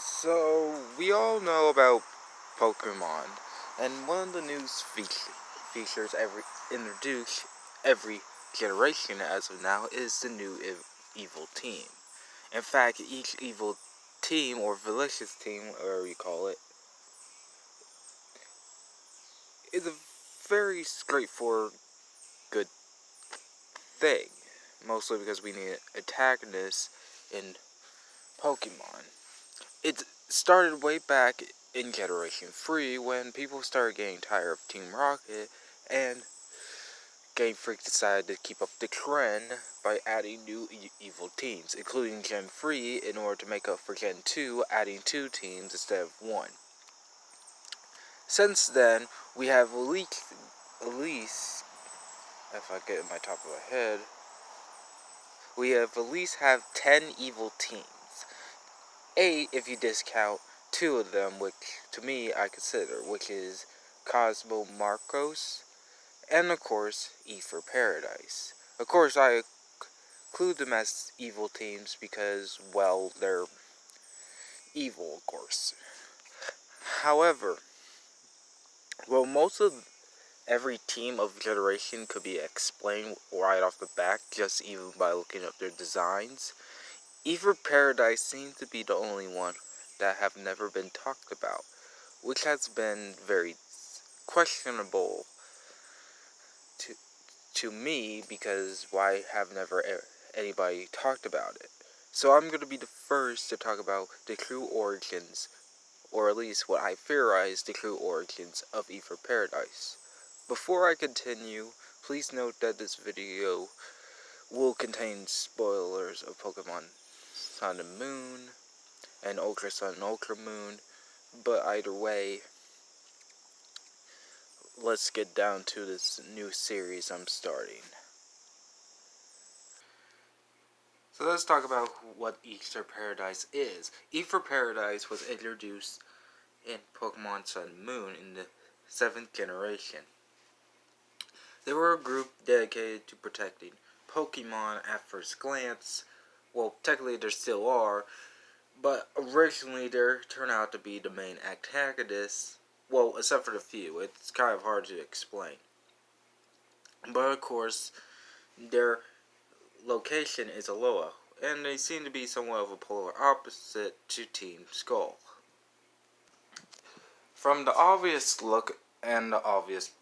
So, we all know about Pokemon, and one of the new features introduced every generation as of now is the new evil team. In fact, each evil team, or malicious team, whatever you call it, is a very straightforward good thing. Mostly because we need antagonists in Pokemon. It started way back in Generation 3 when people started getting tired of Team Rocket, and Game Freak decided to keep up the trend by adding new evil teams, including Gen 3 in order to make up for Gen 2, adding 2 teams instead of 1. Since then, we have at least, if I get in my top of my head, we have at least have 10 evil teams. 8 if you discount 2 of them, which to me I consider, which is Cosmo Marcos and of course Aether Paradise. Of course I include them as evil teams because, well, they're evil, of course. However, well, most of every team of generation could be explained right off the bat just even by looking up their designs. Aether Paradise seems to be the only one that have never been talked about, which has been very questionable to me because why have never anybody talked about it? So I'm going to be the first to talk about the true origins, or at least what I theorize the true origins of Aether Paradise. Before I continue, please note that this video will contain spoilers of Pokemon Sun and Moon, and Ultra Sun and Ultra Moon, but either way, let's get down to this new series I'm starting. So let's talk about what Aether Paradise is. Aether Paradise was introduced in Pokemon Sun and Moon in the 7th generation. They were a group dedicated to protecting Pokemon at first glance. Well, technically there still are, but originally they turned out to be the main antagonists. Well, except for the few. It's kind of hard to explain. But of course, their location is Alola, and they seem to be somewhat of a polar opposite to Team Skull. From the obvious look and the obvious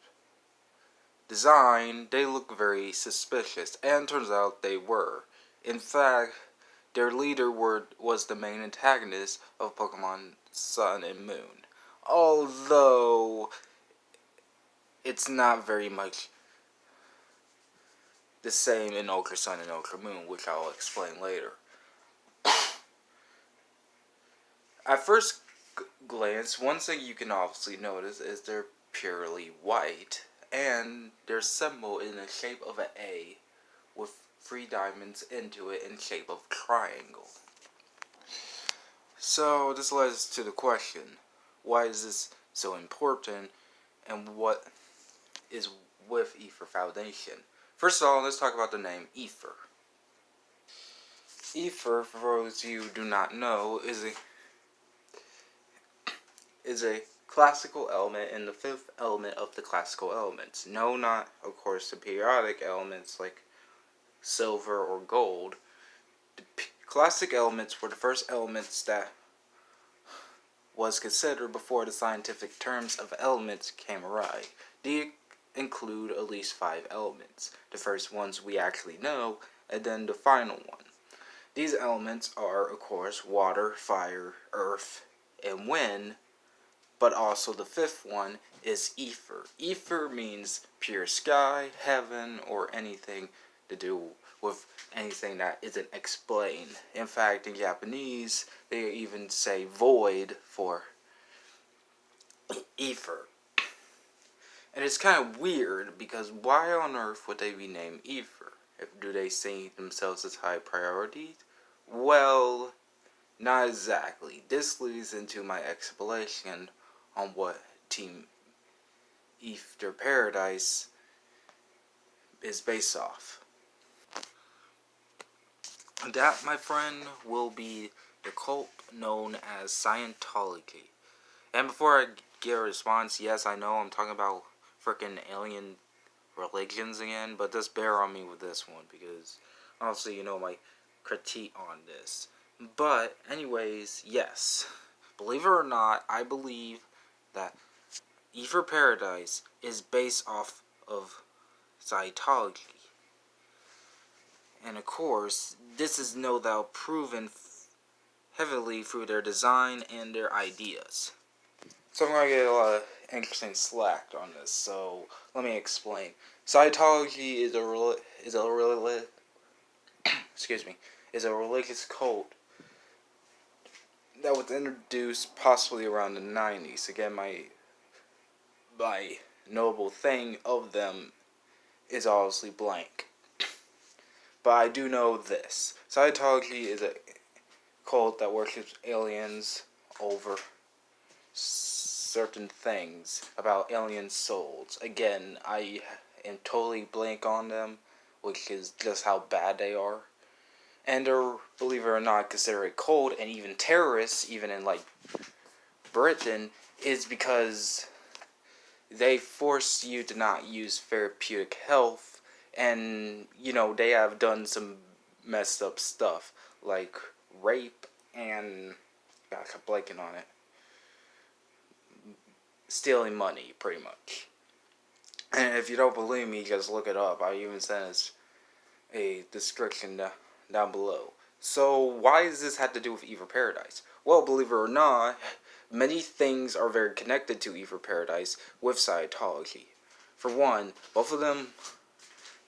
design, they look very suspicious, and turns out they were. In fact, their leader was the main antagonist of Pokemon Sun and Moon. Although, it's not very much the same in Ultra Sun and Ultra Moon, which I'll explain later. At first glance, one thing you can obviously notice is they're purely white, and their symbol in the shape of an A with 3 diamonds into it in shape of triangle. So this leads to the question, why is this so important, and what is with Aether Foundation? First of all, let's talk about the name Aether. Aether, for those you do not know, is a classical element and the 5th element of the classical elements. No, not, of course, the periodic elements like silver or gold. The classic elements were the first elements that was considered before the scientific terms of elements came around. They include at least 5 elements. The first ones we actually know, and then the final one. These elements are, of course, water, fire, earth, and wind, but also the 5th one is Aether. Aether means pure sky, heaven, or anything to do with anything that isn't explained. In fact, in Japanese, they even say void for Aether. And it's kind of weird, because why on earth would they be named Aether? Do they see themselves as high priorities? Well, not exactly. This leads into my explanation on what Team Aether Paradise is based off. That, my friend, will be the cult known as Scientology. And before I get a response, yes, I know I'm talking about freaking alien religions again, but just bear on me with this one because honestly, you know my critique on this. But anyways, yes, believe it or not, I believe that Aether Paradise is based off of Scientology. And of course, this is no doubt proven heavily through their design and their ideas. So I'm gonna get a lot of interesting slack on this. So let me explain. Scientology is is a religious cult that was introduced possibly around the 90s. Again, my notable thing of them is obviously blank. But I do know this. Scientology is a cult that worships aliens over certain things about alien souls. Again, I am totally blank on them, which is just how bad they are. And they're, believe it or not, considered a cult, and even terrorists, even in like Britain, is because they force you to not use therapeutic health, and you know they have done some messed up stuff like rape and I keep blanking on it, stealing money, pretty much. And if you don't believe me, just look it up. I even sent a description down below. So why does this have to do with Aether Paradise? Well, believe it or not, many things are very connected to Aether Paradise with Scientology. For one, both of them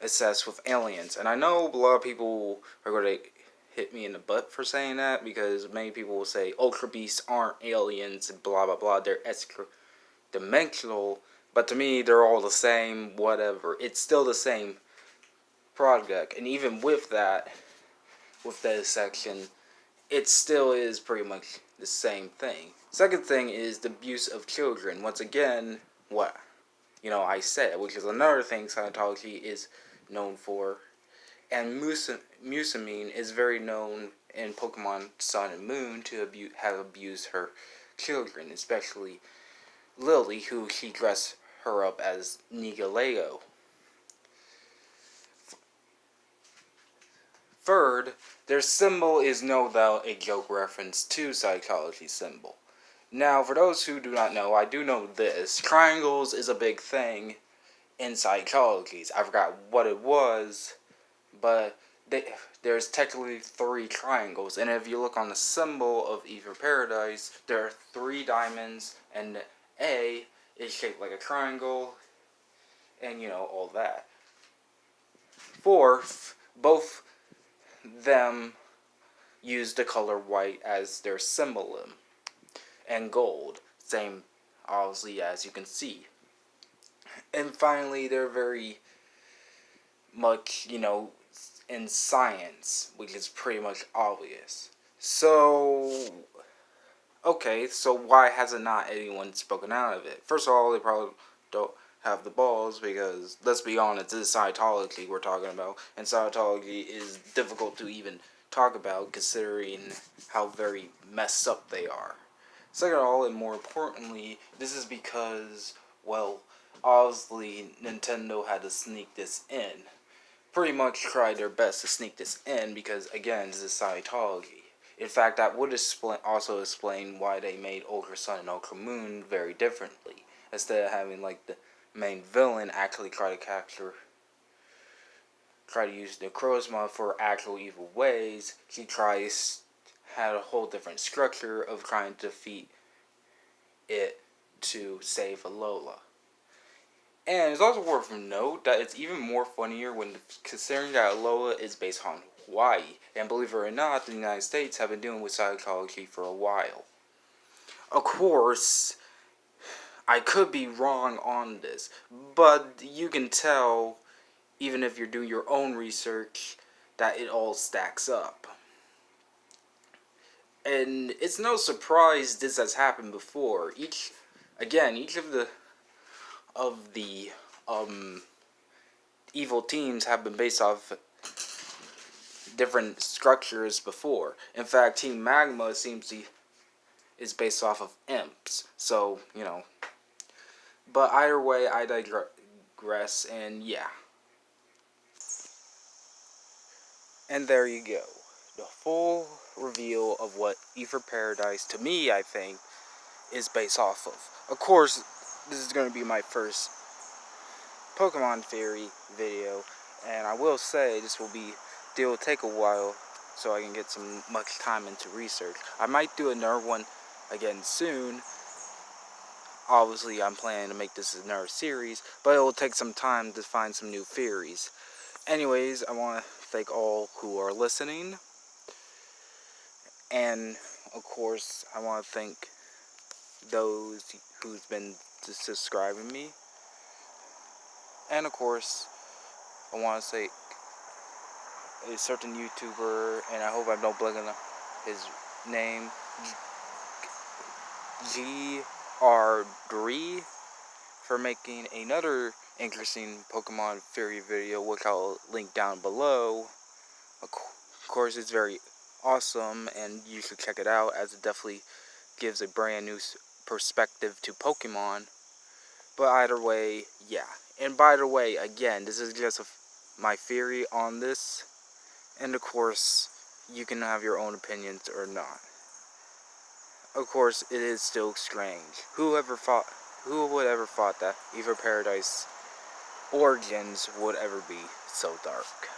assess with aliens. And I know a lot of people are going to hit me in the butt for saying that, because many people will say Ultra Beasts aren't aliens and blah blah blah, they're extra-dimensional. But to me, they're all the same, whatever. It's still the same product. And even with that section, it still is pretty much the same thing. Second thing is the abuse of children. Once again, what I said, which is another thing Scientology is known for. And Musamine is very known in Pokemon Sun and Moon to have abused her children, especially Lily, who she dressed her up as Nigaleo. Third, their symbol is no doubt a joke reference to Scientology's symbol. Now, for those who do not know, I do know this. Triangles is a big thing in Scientology. I forgot what it was, but there's technically 3 triangles. And if you look on the symbol of Aether Paradise, there are 3 diamonds, and the A is shaped like a triangle, and all that. Fourth, both them use the color white as their symbolism, and gold, same obviously as you can see. And finally, they're very much, in science, which is pretty much obvious. So, okay, so why hasn't not anyone spoken out of it? First of all, they probably don't have the balls, because let's be honest, this is Scientology we're talking about, and Scientology is difficult to even talk about considering how very messed up they are. Second of all, and more importantly, this is because, well, obviously Nintendo had to sneak this in. Pretty much tried their best to sneak this in because, again, this is Scientology. In fact, that would also explain why they made Ultra Sun and Ultra Moon very differently. Instead of having like the main villain actually try to use the charisma for actual evil ways, he had a whole different structure of trying to defeat it to save Alola. And it's also worth note that it's even more funnier when considering that Alola is based on Hawaii. And believe it or not, the United States have been dealing with Scientology for a while. Of course, I could be wrong on this, but you can tell, even if you're doing your own research, that it all stacks up. And it's no surprise this has happened before. Each of the evil teams have been based off different structures before. In fact, Team Magma is based off of imps. So, you know. But either way, I digress, and yeah. And there you go. The full reveal of what Aether Paradise, to me, I think, is based off of. Of course, this is going to be my first Pokemon Theory video, and I will say this will take a while, so I can get some much time into research. I might do another one again soon. Obviously, I'm planning to make this another series, but it will take some time to find some new theories. Anyways, I want to thank all who are listening, and of course, I want to thank those who's been subscribing me, and of course, I want to say a certain YouTuber, and I hope I don't blank on his name, GR3, for making another interesting Pokemon Theory video, which I'll link down below. Of course, it's very awesome, and you should check it out, as it definitely gives a brand new perspective to Pokemon. But either way, yeah. And by the way, again, this is just my theory on this, and of course, you can have your own opinions or not. Of course, it is still strange. Who would ever thought that Aether Paradise origins would ever be so dark?